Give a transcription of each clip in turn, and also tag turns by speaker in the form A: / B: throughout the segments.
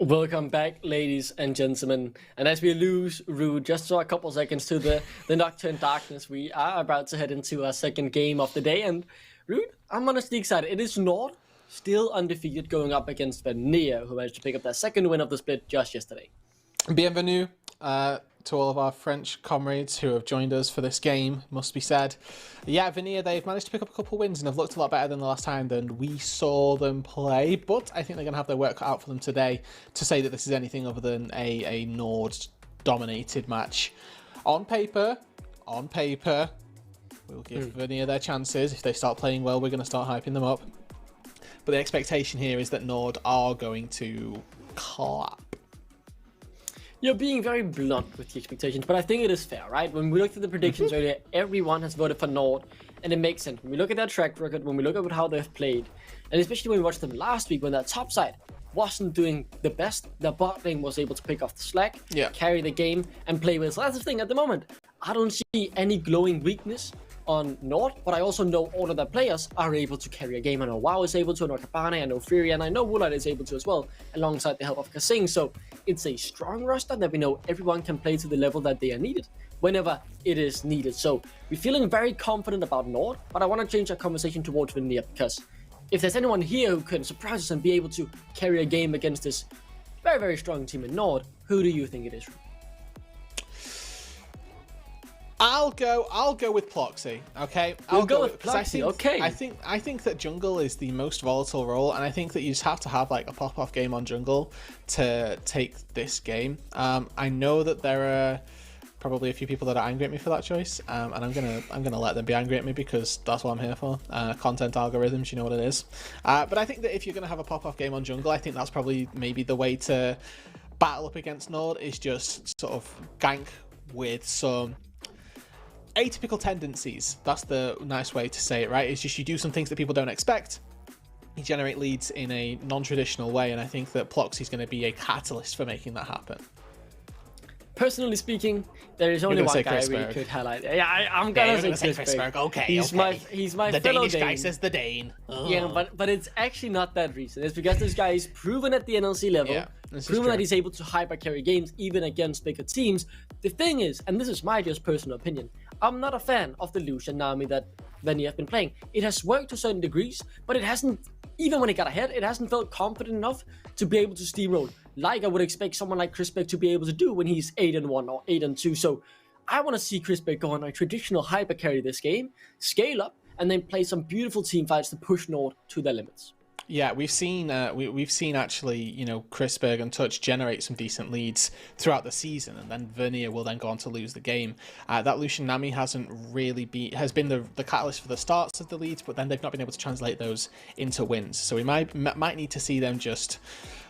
A: Welcome back, ladies and gentlemen. And as we lose Rude just for a couple seconds to the Nocturne Darkness, we are about to head into our second game of the day. And Rude, I'm honestly excited. It is Nord still undefeated going up against Vanir, who managed to pick up their second win of the split just yesterday.
B: Bienvenue to all of our French comrades who have joined us for this game, must be said. Yeah, Vanir, they've managed to pick up a couple of wins and have looked a lot better than the last time than we saw them play, but I think they're going to have their work cut out for them today to say that this is anything other than a Nord-dominated match. On paper, we'll give Vanir their chances. If they start playing well, we're going to start hyping them up. But the expectation here is that Nord are going to clap.
A: You're being very blunt with the expectations, but I think it is fair, right? When we looked at the predictions earlier, everyone has voted for Nord, and it makes sense. When we look at their track record, when we look at how they've played, and especially when we watched them last week when their top side wasn't doing the best, the bot lane was able to pick off the slack, carry the game, and play with. So that's the thing at the moment. I don't see any glowing weakness on Nord, but I also know all of their players are able to carry a game. I know WoW is able to, I know Cabane, I know Fury, and I know Woolite is able to as well, alongside the help of Kasing. So it's a strong roster that we know everyone can play to the level that they are needed, whenever it is needed. So we're feeling very confident about Nord, but I want to change our conversation towards Vanir, because if there's anyone here who can surprise us and be able to carry a game against this very, very strong team in Nord, who do you think it is?
B: I'll go with Ploxy. Okay,
A: I'll go with Ploxy. Okay.
B: I think that jungle is the most volatile role, and I think that you just have to have like a pop-off game on jungle to take this game. I know that there are probably a few people that are angry at me for that choice, and I'm gonna let them be angry at me because that's what I'm here for. Content algorithms, you know what it is. But I think that if you're gonna have a pop-off game on jungle, I think that's probably maybe the way to battle up against Nord, is just sort of gank with some atypical tendencies. That's the nice way to say it, right? It's just you do some things that people don't expect. You generate leads in a non-traditional way, and I think that Ploxy's going to be a catalyst for making that happen.
A: Personally speaking, there is only one guy we could highlight. Yeah, I'm gonna say Chris Berg.
B: Okay,
A: he's my
B: the
A: fellow
B: Danish
A: Dane.
B: guy says the Dane. Oh.
A: Yeah, but it's actually not that reason. It's because this guy is proven at the NLC level, proven that he's able to hyper carry games even against bigger teams. The thing is, and this is my just personal opinion, I'm not a fan of the Lucian Nami that Vanir have been playing. It has worked to certain degrees, but it hasn't, even when it got ahead, it hasn't felt confident enough to be able to steamroll, like I would expect someone like Chris Berg to be able to do when he's 8-1 or 8-2. So I want to see Chris Berg go on a traditional hyper carry this game, scale up, and then play some beautiful team fights to push Nord to their limits.
B: Yeah, we've seen actually, you know, Chris Berg and Touch generate some decent leads throughout the season, and then Vanir will then go on to lose the game. That Lucian Nami has been the catalyst for the starts of the leads, but then they've not been able to translate those into wins. So we might need to see them just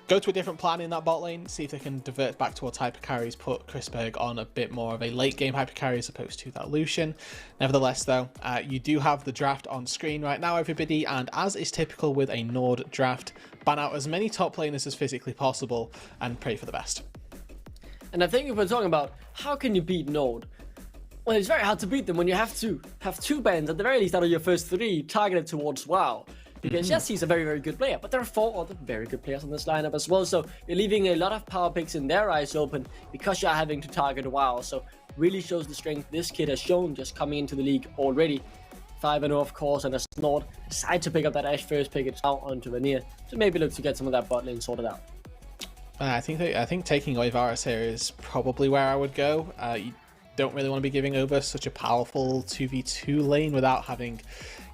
B: go to a different plan in that bot lane, see if they can divert back towards hyper carries, put Chris Berg on a bit more of a late game hyper carry as opposed to that Lucian. Nevertheless, though, you do have the draft on screen right now, everybody, and as is typical with a Nord draft, ban out as many top laners as physically possible and pray for the best.
A: And I think if we're talking about how can you beat Nord, well, it's very hard to beat them when you have to have two bans at the very least out of your first three targeted towards WoW. Because yes, he's a very, very good player, but there are 4 other very good players on this lineup as well. So you're leaving a lot of power picks in their eyes open because you're having to target WoW. So really shows the strength this kid has shown just coming into the league already. 5-0 of course, and as Nord decide to pick up that Ashe first pick, it's out onto Vanir to maybe look to get some of that bot lane sorted out.
B: I think taking away Varus here is probably where I would go. You don't really want to be giving over such a powerful 2v2 lane without having,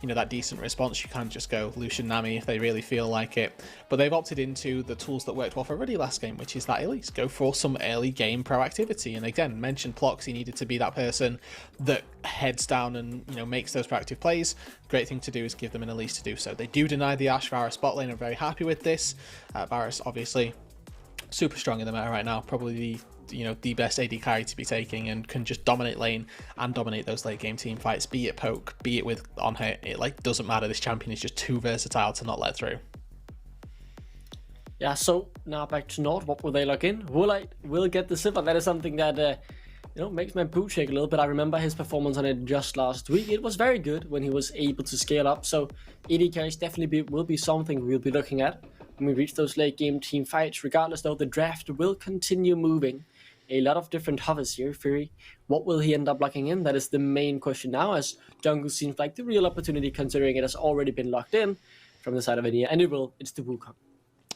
B: you know, that decent response. You can't just go Lucian Nami if they really feel like it. But they've opted into the tools that worked well for Ruddy last game, which is that at least go for some early game proactivity. And again, mentioned Ploxy needed to be that person that heads down and, you know, makes those proactive plays. Great thing to do is give them an Elise to do so. They do deny the Ashe Varus bot lane. I'm very happy with this. Varus obviously super strong in the meta right now, probably the best AD carry to be taking, and can just dominate lane and dominate those late game team fights, be it poke, be it with on hit. It like doesn't matter. This champion is just too versatile to not let through.
A: Yeah, so now back to Nord. What will they lock in? Woolite will get the silver. That is something that makes my boot shake a little bit. I remember his performance on it just last week. It was very good when he was able to scale up. So AD carries definitely will be something we'll be looking at. when we reach those late game team fights. Regardless, though, the draft will continue moving. A lot of different hovers here. Fury, what will he end up locking in? That is the main question now, as jungle seems like the real opportunity, considering it has already been locked in from the side of Vanir, and it's the Wukong.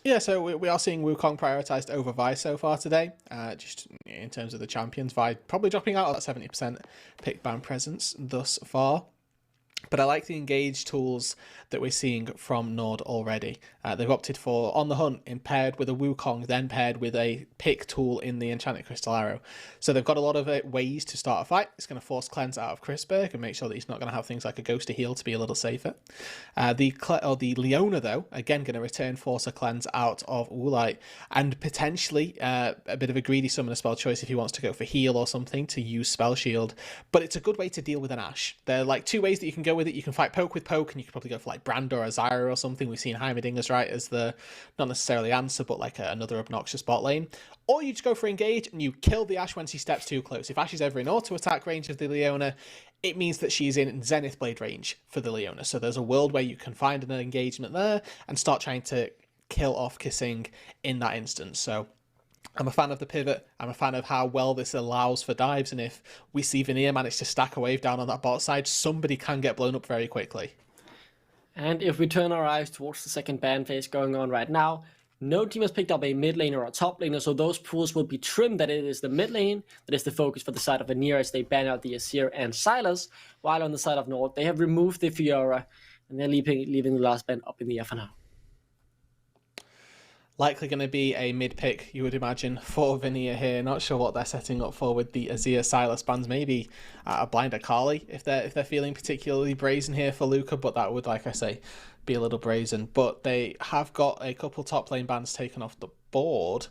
B: Yeah, so we are seeing Wukong prioritised over Vi so far today, just in terms of the champions. Vi probably dropping out of that 70% pick ban presence thus far. But I like the engage tools that we're seeing from Nord already. They've opted for On the Hunt in paired with a Wukong, then paired with a pick tool in the Enchanted Crystal Arrow. So they've got a lot of ways to start a fight. It's going to force Cleanse out of Chrisberg and make sure that he's not going to have things like a Ghost to heal to be a little safer. The Leona, though, again going to return Force a Cleanse out of Woolite, and potentially a bit of a greedy summoner spell choice if he wants to go for heal or something to use Spell Shield. But it's a good way to deal with an Ashe. There are like two ways that you can go with it. You can fight poke with poke, and you can probably go for like Brand or a Zyra or something. We've seen Heimerdinger's right as the, not necessarily answer, but like another obnoxious bot lane. Or you just go for engage and you kill the Ashe when she steps too close. If Ashe is ever in auto attack range of the Leona, it means that she's in Zenith Blade range for the Leona. So there's a world where you can find an engagement there and start trying to kill off Kissing in that instance. So I'm a fan of the pivot. I'm a fan of how well this allows for dives. And if we see Vanir manage to stack a wave down on that bot side, somebody can get blown up very quickly.
A: And if we turn our eyes towards the second ban phase going on right now, no team has picked up a mid laner or a top laner, so those pools will be trimmed that it is the mid lane that is the focus for the side of Vanir as they ban out the Asir and Silas, while on the side of Nord, they have removed the Fiora and they're leaving the last ban up in the air for now.
B: Likely going to be a mid pick, you would imagine, for Vanir here. Not sure what they're setting up for with the Azir Silas bans. Maybe a blind Akali if they're feeling particularly brazen here for Luca, but that would, like I say, be a little brazen. But they have got a couple top lane bans taken off the board.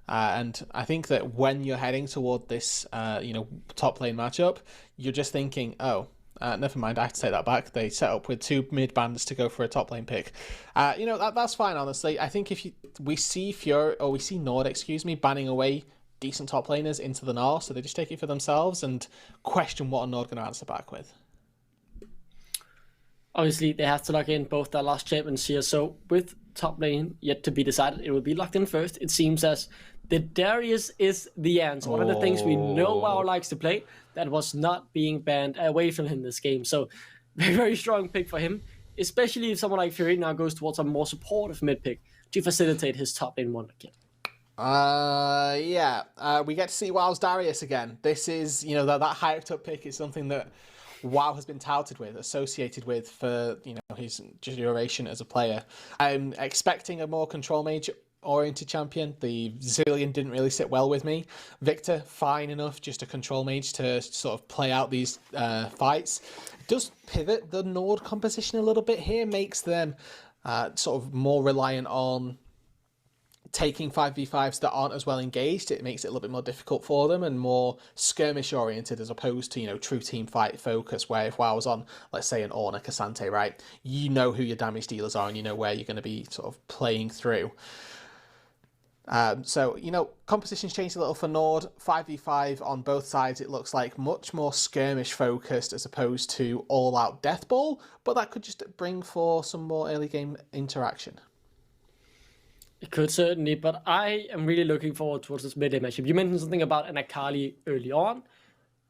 B: And I think that when you're heading toward this, top lane matchup, you're just thinking, oh, never mind, I have to take that back. They set up with two mid bans to go for a top lane pick. That's fine, honestly. I think if we see Nord, banning away decent top laners into the North, so they just take it for themselves and question what are Nord going to answer back with.
A: Obviously, they have to lock in both their last champions here, so with top lane yet to be decided, it will be locked in first. It seems as the Darius is the answer. One of the things we know WoW likes to play that was not being banned away from him this game. So very, very strong pick for him, especially if someone like Fury now goes towards a more supportive mid pick to facilitate his top lane wonder kill.
B: We get to see WoW's Darius again. This is, that hyped up pick is something that WoW has been touted with, associated with for, his duration as a player. I'm expecting a more control mage oriented champion. The Zillion didn't really sit well with me. Victor, fine enough, just a control mage to sort of play out these fights. Does pivot the Nord composition a little bit here, makes them sort of more reliant on taking 5v5s that aren't as well engaged. It makes it a little bit more difficult for them and more skirmish oriented as opposed to, true team fight focus, where if WoW was on, let's say, an Ornn, Cassante, right, you know who your damage dealers are and you know where you're going to be sort of playing through. Composition's changed a little for Nord. 5v5 on both sides, it looks like much more skirmish focused as opposed to all-out death ball, but that could just bring for some more early game interaction.
A: It could certainly, but I am really looking forward towards this mid-lane matchup. You mentioned something about an Akali early on.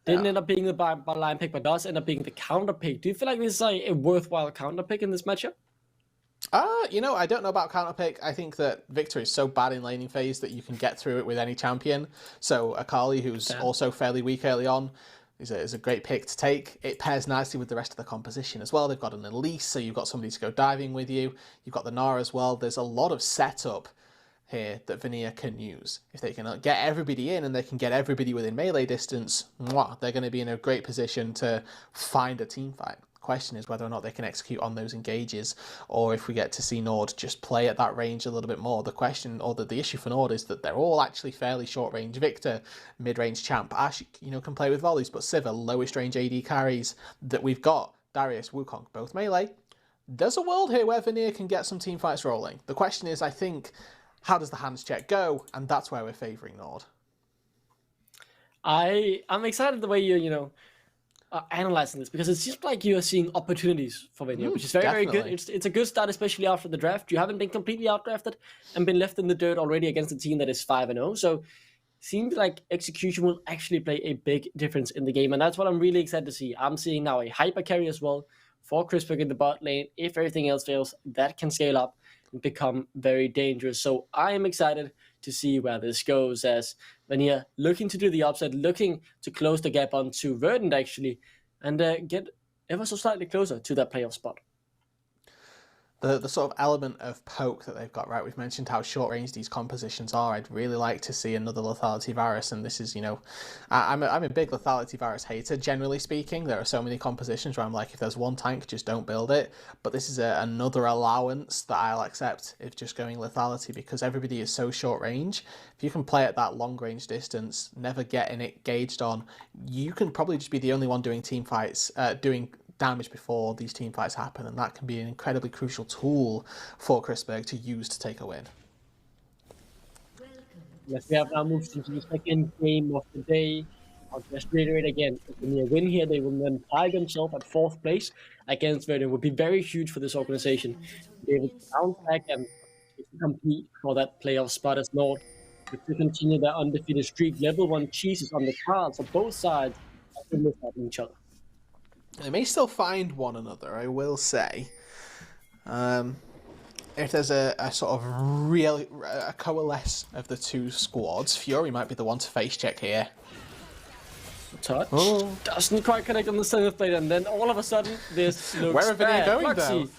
A: Didn't end up being the bottom line pick, but does end up being the counter pick. Do you feel like this is a worthwhile counter pick in this matchup?
B: I don't know about counter pick. I think that Victor is so bad in laning phase that you can get through it with any champion. So Akali, who's also fairly weak early on, is a great pick to take. It pairs nicely with the rest of the composition as well. They've got an Elise, so you've got somebody to go diving with you. You've got the Nara as well. There's a lot of setup here that Vanir can use. If they can get everybody in and they can get everybody within melee distance, they're going to be in a great position to find a team fight. Question is whether or not they can execute on those engages, or if we get to see Nord just play at that range a little bit more. The question, or the issue for Nord, is that they're all actually fairly short range. Victor, mid-range champ. Ashe, can play with volleys, but Sivir, lowest range AD carries that we've got. Darius, Wukong, both melee. There's a world here where Vanir can get some team fights rolling. The question is, I think, how does the hands check go? And that's where we're favouring Nord.
A: I'm excited the way you analyzing this, because it seems like you are seeing opportunities for Vanir, which is very, very good. It's a good start, especially after the draft. You haven't been completely outdrafted and been left in the dirt already against a team that is 5-0. So seems like execution will actually play a big difference in the game, and that's what I'm really excited to see. I'm seeing now a hyper carry as well for Chrisberg in the bot lane. If everything else fails, that can scale up and become very dangerous. So I am excited to see where this goes, as Vanir looking to do the upset, looking to close the gap onto Verdant actually, and get ever so slightly closer to that playoff spot.
B: The sort of element of poke that they've got, right? We've mentioned how short range these compositions are. I'd really like to see another lethality virus, and this is, you know, I'm a big lethality virus hater, generally speaking. There are so many compositions where I'm like, if there's one tank, just don't build it. But this is another allowance that I'll accept if just going lethality, because everybody is so short range. If you can play at that long range distance, never getting it gauged on, you can probably just be the only one doing team fights, doing damage before these team fights happen, and that can be an incredibly crucial tool for Chrisberg to use to take a win.
A: Yes, we have now moved into the second game of the day. I'll just reiterate again, if they win here, they will then tie themselves at 4th place against Verdant. It would be very huge for this organization to be able to bounce back and compete for that playoff spot as Nord, to continue their undefeated streak. Level 1 cheeses on the cards for both sides as they miss out on each other.
B: They may still find one another, I will say. If there's a sort of really a coalesce of the two squads, Fury might be the one to face check here.
A: Touch. Doesn't quite connect on the center plate, and then all of a sudden this looks
B: Where are Vanir going
A: Proxy,
B: though?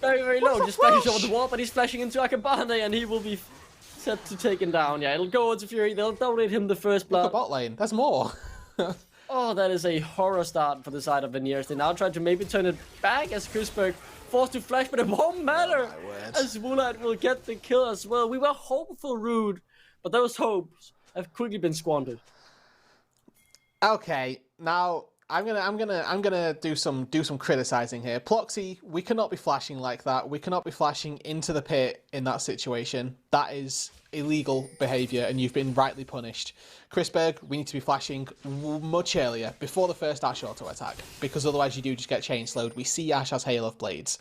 A: very, very low, just flashing over the wall, but he's flashing into Akabane, and he will be set to take him down. Yeah, it'll go to Fury. They'll donate him the first blood.
B: Look at bot lane. There's more.
A: Oh, that is a horror start for the side of Vanir. They now try to maybe turn it back as Chrisberg forced to flash, but it won't matter, as Woolite will get the kill as well. We were hopeful, Rude, but those hopes have quickly been squandered.
B: Okay, now I'm gonna do some criticizing here. Ploxy, we cannot be flashing like that. We cannot be flashing into the pit in that situation. That is illegal behavior, and you've been rightly punished. Chrisberg, we need to be flashing much earlier, before the first Ashe auto attack, because otherwise you do just get chain slowed. We see Ashe has Hail of Blades.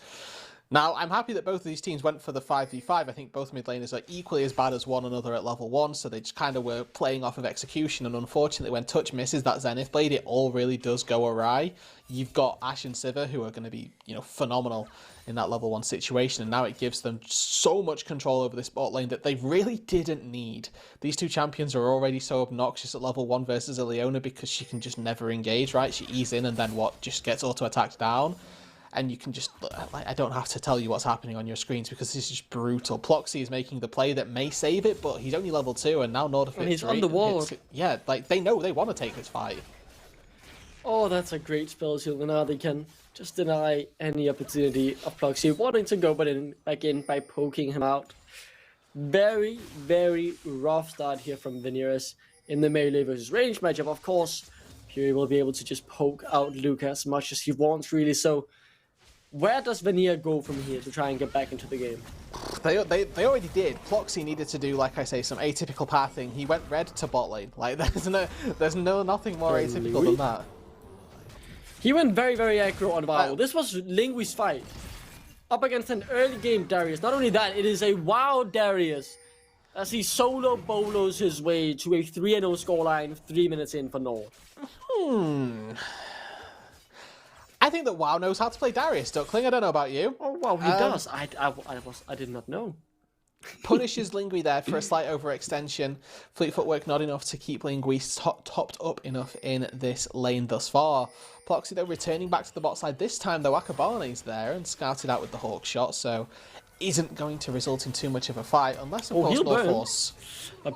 B: Now, I'm happy that both of these teams went for the 5v5. I think both mid laners are equally as bad as one another at level 1, so they just kind of were playing off of execution, and unfortunately when Touch misses that Zenith Blade, it all really does go awry. You've got Ashe and Sivir, who are going to be, you know, phenomenal in that level 1 situation, and now it gives them so much control over this bot lane that they really didn't need. These two champions are already so obnoxious at level 1 versus Ileona because she can just never engage, right? She E's in and then what? Just gets auto-attacked down. And you can just, like, I don't have to tell you what's happening on your screens because this is just brutal. Ploxy is making the play that may save it, but he's only level 2 and now Nord
A: and he's on the wall.
B: Yeah, like, they know they want to take this fight.
A: Oh, that's a great spell shield. Now they can just deny any opportunity of Ploxy wanting to go back in by poking him out. Very, very rough start here from Vanir in the melee versus range matchup. Of course, Fury will be able to just poke out Luca as much as he wants, really. So where does Vanir go from here to try and get back into the game?
B: They already did. Ploxy needed to do, like I say, some atypical pathing. He went red to bot lane. Like, there's nothing more atypical than that.
A: He went very, very aggro on WoW. This was Lingui's fight up against an early game Darius. Not only that, it is a WoW Darius as he solo bolos his way to a 3-0 scoreline 3 minutes in for Nord.
B: I think that WoW knows how to play Darius, Duckling. I don't know about you.
A: Oh, well, he does. I did not know.
B: Punishes Lingui there for a slight overextension. Fleet footwork not enough to keep Lingui topped up enough in this lane thus far. Ploxy, though, returning back to the bot side. This time, though, Akabane's there and scouted out with the Hawk shot, so isn't going to result in too much of a fight, unless, of course, no force.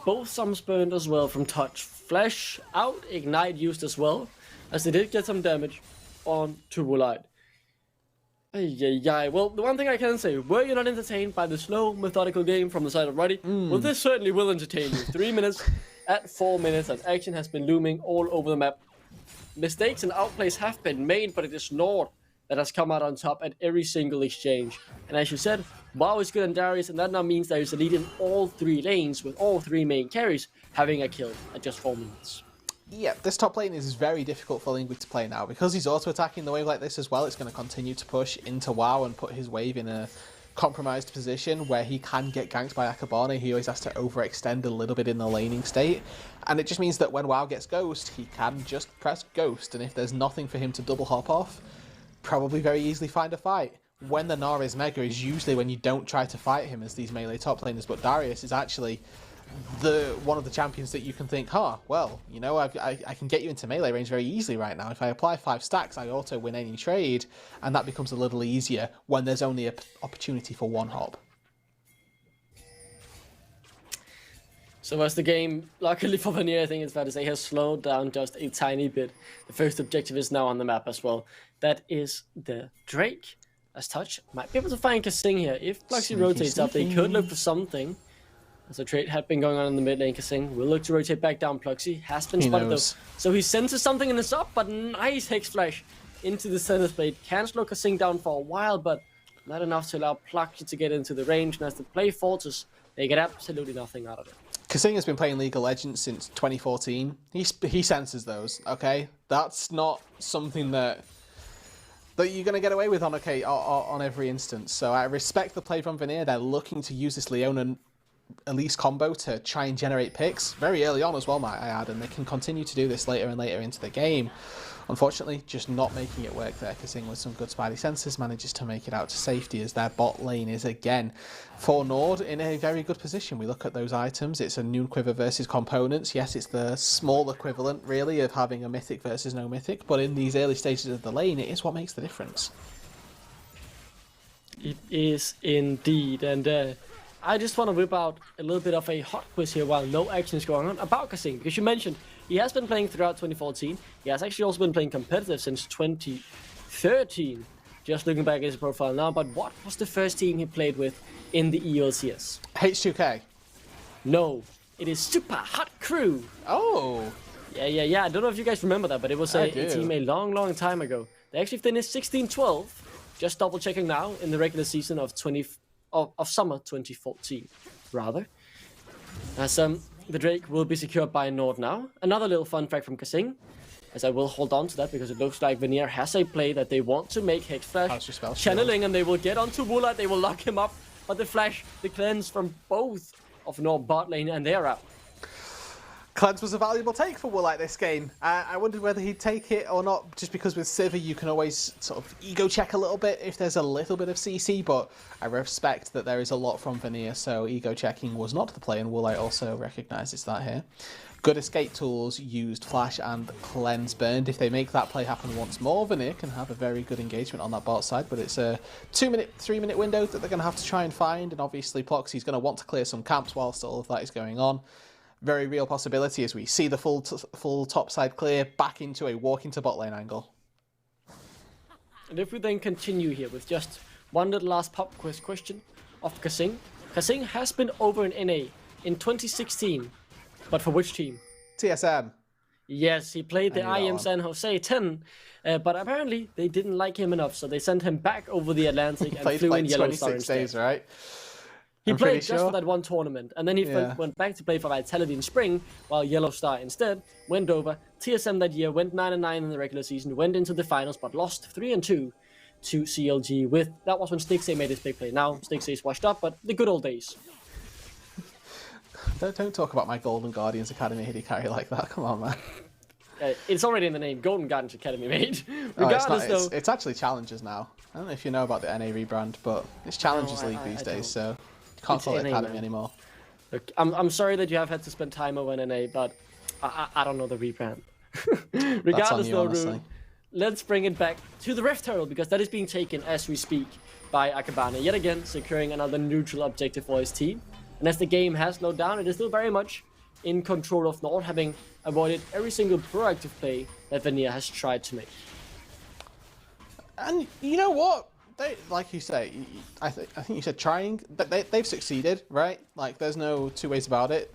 A: Both sums burned as well from Touch. Flash out, Ignite used as well, as they did get some damage on to Woolite. Well, the one thing I can say, were you not entertained by the slow, methodical game from the side of Ruddy? Well, this certainly will entertain you. 3 minutes at 4 minutes, and action has been looming all over the map. Mistakes and outplays have been made, but it is Nord that has come out on top at every single exchange. And as you said, WoW is good on Darius, and that now means there is a lead in all 3 lanes, with all 3 main carries having a kill at just 4 minutes.
B: Yeah, this top lane is very difficult for Lingui to play now. Because he's auto-attacking the wave like this as well, it's going to continue to push into WoW and put his wave in a compromised position where he can get ganked by Akabane. He always has to overextend a little bit in the laning state. And it just means that when WoW gets Ghost, he can just press Ghost. And if there's nothing for him to double hop off, probably very easily find a fight. When the Gnar is Mega is usually when you don't try to fight him as these melee top laners, but Darius is actually one of the champions that you can think, well, you know, I can get you into melee range very easily right now. If I apply 5 stacks, I auto win any trade, and that becomes a little easier when there's only an opportunity for one hop.
A: So as the game, luckily for Vanir, I think it's fair to say, has slowed down just a tiny bit. The first objective is now on the map as well. That is the Drake. As Touch might be able to find Kasing here. If Pluxy rotates up, they could look for something. As a trade had been going on in the mid lane, Kasing will look to rotate back down. Pluxy has been spotted though. So he senses something in this up, but nice Hex Flash into the center blade. Can slow Kasing down for a while, but not enough to allow Pluxy to get into the range. And as the play falters, they get absolutely nothing out of it.
B: Kasing has been playing League of Legends since 2014. He senses those, okay? That's not something that you're going to get away with on every instance. So I respect the play from Vanir. They're looking to use this Leona and Elise combo to try and generate picks very early on as well, might I add, and they can continue to do this later and later into the game. Unfortunately, just not making it work there. Kasing with some good Spidey senses manages to make it out to safety as their bot lane is again for Nord in a very good position. We look at those items. It's a Noon Quiver versus components. Yes, it's the small equivalent really of having a mythic versus no mythic, but in these early stages of the lane, it is what makes the difference.
A: It is indeed, and I just want to whip out a little bit of a hot quiz here while no action is going on about Kasing, because you mentioned he has been playing throughout 2014. He has actually also been playing competitive since 2013. Just looking back at his profile now, but what was the first team he played with in the ELCS?
B: H2K.
A: No, it is Super Hot Crew.
B: Oh.
A: Yeah. I don't know if you guys remember that, but it was a team a long time ago. They actually finished 16-12. Just double checking now in the regular season of summer 2014, rather. As the Drake will be secured by Nord now. Another little fun fact from Kasing, as I will hold on to that because it looks like Vanir has a play that they want to make Hex Flash, channeling, and they will get onto Woolite, they will lock him up, but the cleanse from both of Nord bot lane, and they're out.
B: Cleanse was a valuable take for Woolite this game. I wondered whether he'd take it or not, just because with Sivir you can always sort of ego check a little bit if there's a little bit of CC, but I respect that there is a lot from Vanir, so ego checking was not the play, and Woolite also recognises that here. Good escape tools used, Flash and Cleanse burned. If they make that play happen once more, Vanir can have a very good engagement on that bot side, but it's a 2-minute, 3-minute window that they're going to have to try and find, and obviously Ploxy's going to want to clear some camps whilst all of that is going on. Very real possibility as we see the full top side clear back into a walk into bot lane angle.
A: And if we then continue here with just one little last pop quiz question of Kasing. Kasing has been over in NA in 2016, but for which team?
B: TSM.
A: Yes, he played the IM San Jose 10, but apparently they didn't like him enough, so they sent him back over the Atlantic and flew in Yellow Star instead.
B: 26 days, right?
A: He played just for that one tournament, and then he went back to play for Vitality in spring, while Yellow Star instead went over. TSM that year went 9-9 in the regular season, went into the finals, but lost 3-2 to CLG. That was when Stixay made his big play. Now Stixay's washed up, but the good old days.
B: Don't talk about my Golden Guardians Academy Hiddy carry like that. Come on, man.
A: It's already in the name, Golden Guardians Academy, mate. Regardless,
B: it's actually Challengers now. I don't know if you know about the NA rebrand, but it's Challengers League these days, so you can't call it Academy anymore.
A: Look, I'm sorry that you have had to spend time over NA, but I don't know the rebrand. Regardless, though, Rune, let's bring it back to the Rift Herald, because that is being taken as we speak by Akabane, yet again securing another neutral objective for his team. And as the game has slowed down, it is still very much in control of Nord, having avoided every single proactive play that Vanir has tried to make.
B: And you know what? They, like you say, I think you said trying. They've succeeded, right? Like, there's no two ways about it.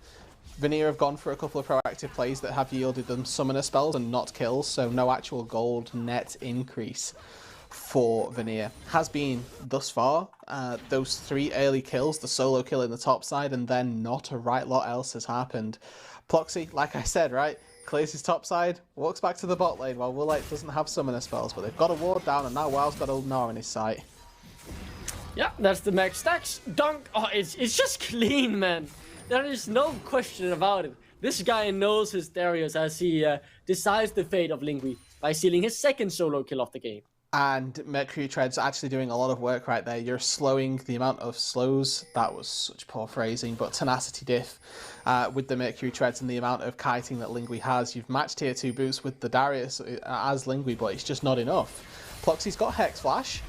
B: Vanir have gone for a couple of proactive plays that have yielded them summoner spells and not kills, so no actual gold net increase for Vanir has been thus far. Those 3 early kills, the solo kill in the top side, and then not a right lot else has happened. Ploxy, like I said, right, clears his top side, walks back to the bot lane while Woolite doesn't have summoner spells, but they've got a ward down, and now WoW's got a Gnar in his sight.
A: Yeah, that's the max stacks. Dunk. Oh, it's just clean, man. There is no question about it. This guy knows his Darius as he decides the fate of Lingui by stealing his second solo kill of the game.
B: And Mercury Tread's actually doing a lot of work right there. You're slowing the amount of slows. That was such poor phrasing, but tenacity diff with the Mercury Treads and the amount of kiting that Lingui has. You've matched tier 2 boosts with the Darius as Lingui, but it's just not enough. Ploxy's got Hex Flash.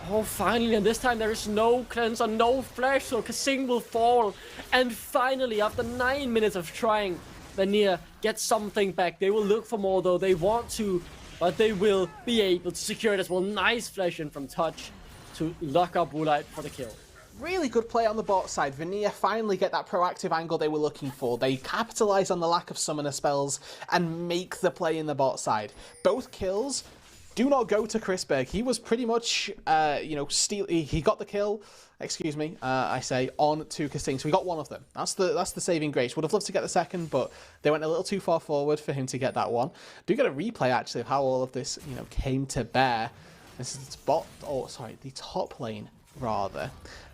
A: Oh, finally, and this time there is no cleanser, no flash, so Kasing will fall. And finally, after 9 minutes of trying, Vanir gets something back. They will look for more, though. They want to, but they will be able to secure it as well. Nice flash in from Touch to lock up Woolite for the kill.
B: Really good play on the bot side. Vanir finally get that proactive angle they were looking for. They capitalise on the lack of summoner spells and make the play in the bot side. Both kills do not go to Chrisberg. He was pretty much, he got the kill, I say, on to Kasting. So he got one of them. That's the saving grace. Would have loved to get the second, but they went a little too far forward for him to get that one. Do get a replay, actually, of how all of this, came to bear. This is the top lane, rather.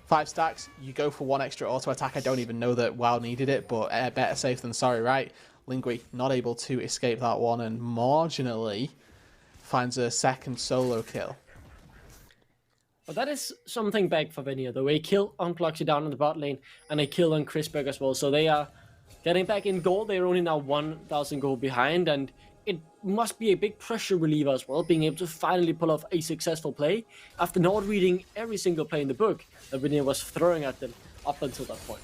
B: 5 stacks, you go for 1 extra auto attack. I don't even know that WoW needed it, but better safe than sorry, right? Lingui not able to escape that one, and marginally finds a second solo kill.
A: But that is something back for Vanir, though. A kill on Ploxy down in the bot lane, and a kill on Chrisberg as well. So they are getting back in gold. They're only now 1,000 gold behind, and it must be a big pressure reliever as well, being able to finally pull off a successful play after not reading every single play in the book that Vanir was throwing at them up until that point.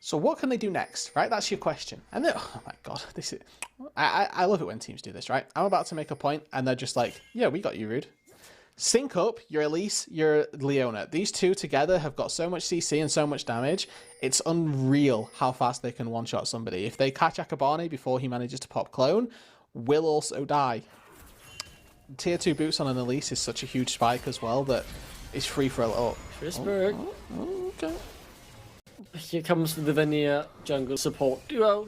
B: So what can they do next, right? That's your question. And then, oh my god, I love it when teams do this, right? I'm about to make a point, and they're just like, yeah, we got you, Rude. Sync up your Elise, your Leona. These two together have got so much CC and so much damage. It's unreal how fast they can one-shot somebody. If they catch Akabane before he manages to pop clone, will also die. Tier 2 boots on an Elise is such a huge spike as well that it's free for a little...
A: Chrisberg.
B: Okay.
A: Here comes the Vanir jungle support duo,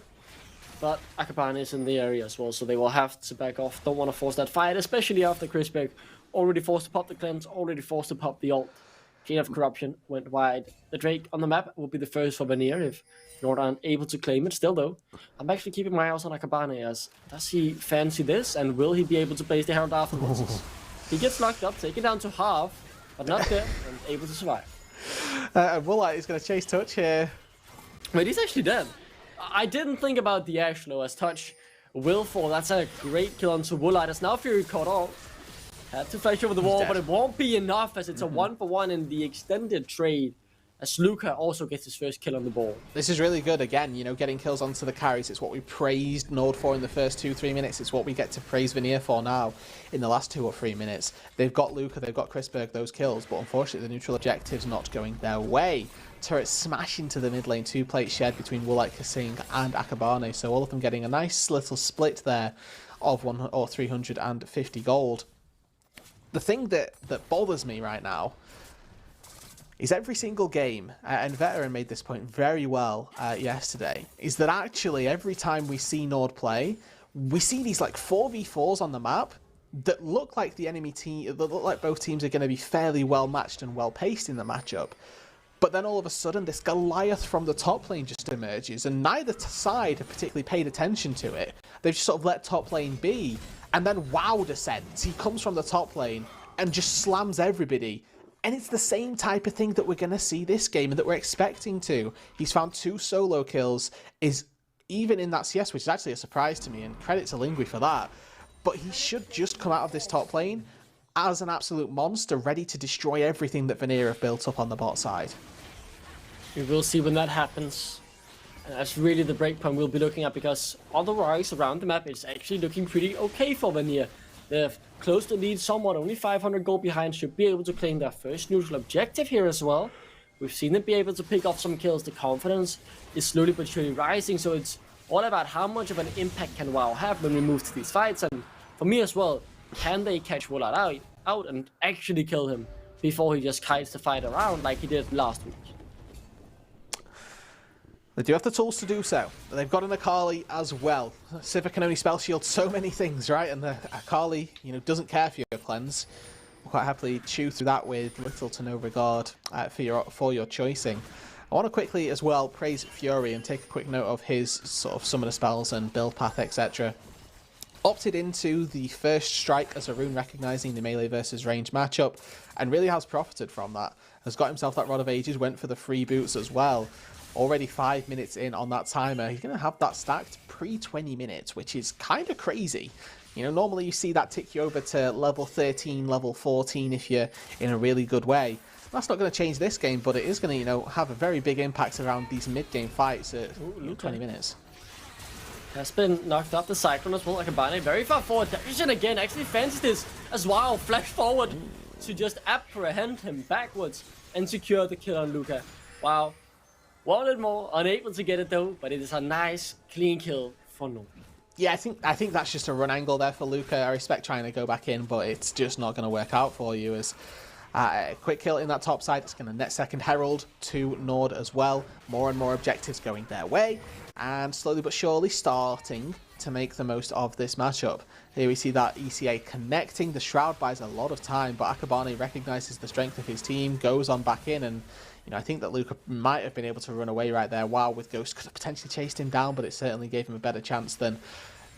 A: but Akabane is in the area as well, so they will have to back off. Don't want to force that fight, especially after Chrisberg already forced to pop the cleanse, already forced to pop the ult. Chain of Corruption went wide. The Drake on the map will be the first for Vanir if you're unable to claim it. Still though, I'm actually keeping my eyes on Akabane, as does he fancy this, and will he be able to place the Herald afterwards? He gets knocked up, taken down to half, but not dead and able to survive.
B: Woolite is going to chase Touch here.
A: Wait, he's actually dead. I didn't think about the Ashlow as Touch will fall. That's a great kill onto Woolite, as now Fury caught off. Had to flash over the wall, but it won't be enough, as it's a 1-for-1 in the extended trade, as Luca also gets his first kill on the ball.
B: This is really good, again, getting kills onto the carries. It's what we praised Nord for in the first 2-3 minutes. It's what we get to praise Vanir for now in the last 2 or 3 minutes. They've got Luca, they've got Chrisberg, those kills, but unfortunately the neutral objective's not going their way. Turret smash into the mid lane, 2 plates shared between Woolite, Kasing and Akabane, so all of them getting a nice little split there of 350 gold. The thing that bothers me right now is every single game, and Veteran made this point very well yesterday, is that actually every time we see Nord play, we see these like 4v4s on the map that look like the enemy team, that look like both teams are going to be fairly well matched and well paced in the matchup. But then all of a sudden this Goliath from the top lane just emerges, and neither side have particularly paid attention to it. They've just sort of let top lane be, and then WoW descends. He comes from the top lane and just slams everybody. And it's the same type of thing that we're going to see this game and that we're expecting to. He's found 2 solo kills, is even in that CS, which is actually a surprise to me, and credit to Lingui for that. But he should just come out of this top lane as an absolute monster, ready to destroy everything that Vanir have built up on the bot side.
A: We will see when that happens. And that's really the breakpoint we'll be looking at, because otherwise around the map it's actually looking pretty okay for Vanir. They've closed the lead somewhat, only 500 gold behind, should be able to claim their first neutral objective here as well. We've seen them be able to pick off some kills. The confidence is slowly but surely rising, so it's all about how much of an impact can WoW have when we move to these fights. And for me as well, can they catch Woolite out and actually kill him before he just kites the fight around like he did last week?
B: They do have the tools to do so. They've got an Akali as well. Sivir can only spell shield so many things, right? And the Akali, doesn't care for your cleanse. Will quite happily chew through that with little to no regard for your choicing. I want to quickly as well praise Fury and take a quick note of his sort of summoner spells and build path, etc. Opted into the first strike as a rune, recognizing the melee versus range matchup, and really has profited from that. Has got himself that Rod of Ages, went for the free boots as well. Already 5 minutes in on that timer. He's going to have that stacked pre-20 minutes, which is kind of crazy. Normally you see that tick you over to level 13, level 14 if you're in a really good way. That's not going to change this game, but it is going to, have a very big impact around these mid-game fights at 20 minutes.
A: Has been knocked off the Cyclone as well, like a Vanir. Very far forward. Vision again actually fancies this as well. Flash forward to just apprehend him backwards and secure the kill on Luca. Wow. Wanted more, unable to get it though, but it is a nice, clean kill for Nord.
B: Yeah, I think that's just a run angle there for Luca. I respect trying to go back in, but it's just not going to work out for you. As a quick kill in that top side, it's going to net second Herald to Nord as well. More and more objectives going their way, and slowly but surely starting to make the most of this matchup. Here we see that ECA connecting. The Shroud buys a lot of time, but Akabane recognises the strength of his team, goes on back in, and I think that Luca might have been able to run away right there. Wow, with Ghost could have potentially chased him down, but it certainly gave him a better chance than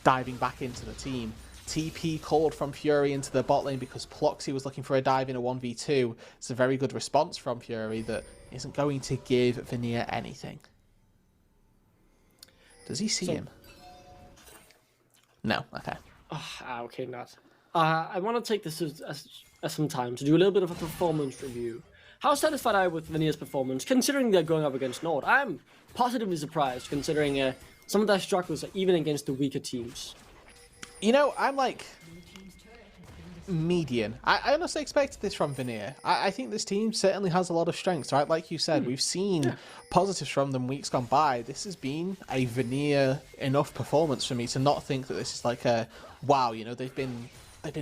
B: diving back into the team. TP called from Fury into the bot lane because Ploxy was looking for a dive in a 1v2. It's a very good response from Fury that isn't going to give Vanir anything. Does he see him? No, okay.
A: Okay, not. I want to take this as some time to do a little bit of a performance review. How satisfied are you with Vanir's performance, considering they're going up against Nord? I'm positively surprised, considering some of their struggles are even against the weaker teams.
B: I'm like median. I honestly expected this from Vanir. I think this team certainly has a lot of strengths, right? Like you said, we've seen positives from them weeks gone by. This has been a Vanir enough performance for me to not think that this is like a wow. They've been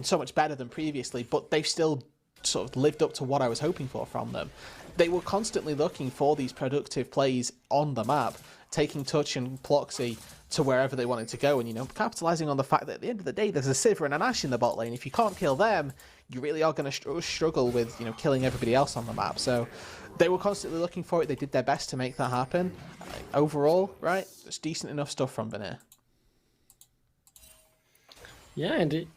B: so much better than previously, but they've still sort of lived up to what I was hoping for from them. They were constantly looking for these productive plays on the map, taking Touch and Ploxy to wherever they wanted to go, and capitalizing on the fact that at the end of the day there's a Sivir and an Ashe in the bot lane. If you can't kill them, you really are going to struggle with killing everybody else on the map. So they were constantly looking for it. They did their best to make that happen. Overall, right, it's decent enough stuff from Vanir.
A: Yeah, and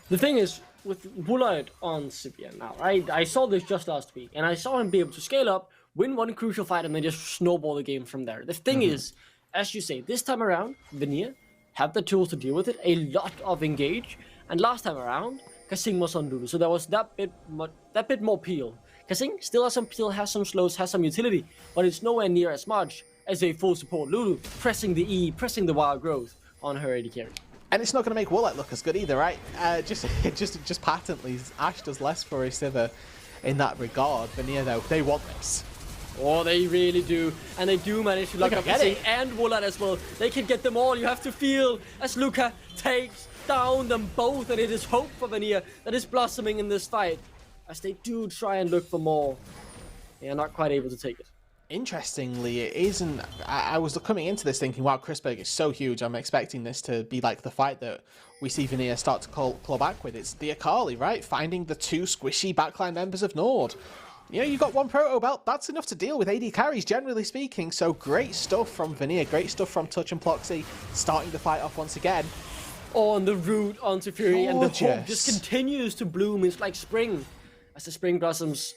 A: the thing is, with Woolite on Sivir now, right? I saw this just last week, and I saw him be able to scale up, win one crucial fight, and then just snowball the game from there. The thing is, as you say, this time around, Vanir have the tools to deal with it, a lot of engage, and last time around, Kasing was on Lulu, so there was that bit more peel. Kasing still has some peel, has some slows, has some utility, but it's nowhere near as much as a full support Lulu, pressing the E, pressing the wild growth on her AD carry.
B: And it's not going to make Woolite look as good either, right? Just patently, Ashe does less for a Sivir in that regard. Vanir, though, they want this.
A: Oh, they really do. And they do manage to lock up Kasing and Woolite as well. They can get them all. You have to feel as Luca takes down them both. And it is hope for Vanir that is blossoming in this fight, as they do try and look for more. They are not quite able to take it.
B: Interestingly, it isn't. I was coming into this thinking, wow, Chrisberg is so huge. I'm expecting this to be like the fight that we see Vanir start to claw back with. It's the Akali, right? Finding the two squishy backline members of Nord. You've got one proto belt. That's enough to deal with AD carries, generally speaking. So great stuff from Vanir. Great stuff from Touch and Ploxy. Starting the fight off once again.
A: On the route onto Fury. And the hope just continues to bloom. It's like spring. As the spring blossoms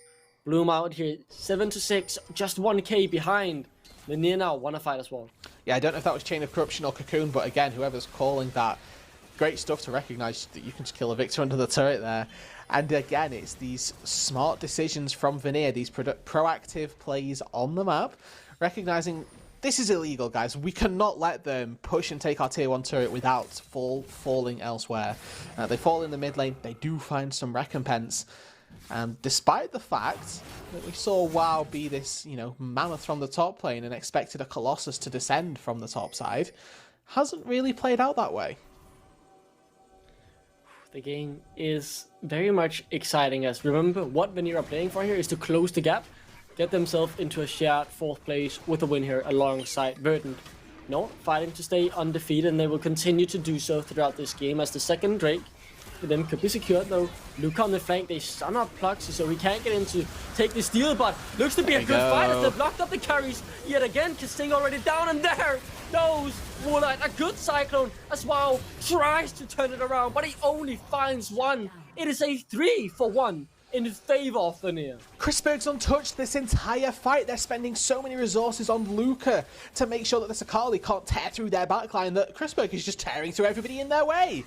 A: bloom out here. 7-6, just 1k behind. Vanir now want to fight as well. Yeah,
B: I don't know if that was Chain of Corruption or Cocoon, but again, whoever's calling that, great stuff to recognize that you can just kill a Victor under the turret there. And again, it's these smart decisions from Vanir, these proactive plays on the map, recognizing this is illegal, guys. We cannot let them push and take our tier 1 turret without falling elsewhere. They fall in the mid lane. They do find some recompense. And despite the fact that we saw WoW be this, mammoth from the top lane and expected a Colossus to descend from the top side, hasn't really played out that way.
A: The game is very much exciting, as remember what Vanir are playing for here is to close the gap. get themselves into a shared 4th place with a win here alongside Verdant. Nord fighting to stay undefeated, and they will continue to do so throughout this game as the second Drake for them could be secured though. Luca on the flank, they stun up Pluxy so he can't get in to take the steal, but looks to be a good fight as they blocked up the carries yet again. Kasing already down, and there goes Woolite. A good Cyclone as well tries to turn it around, but he only finds one. It is a 3-for-1 in favor of Vanir.
B: Chrisberg's untouched this entire fight. They're spending so many resources on Luca to make sure that this Akali can't tear through their backline that Chrisberg is just tearing through everybody in their way.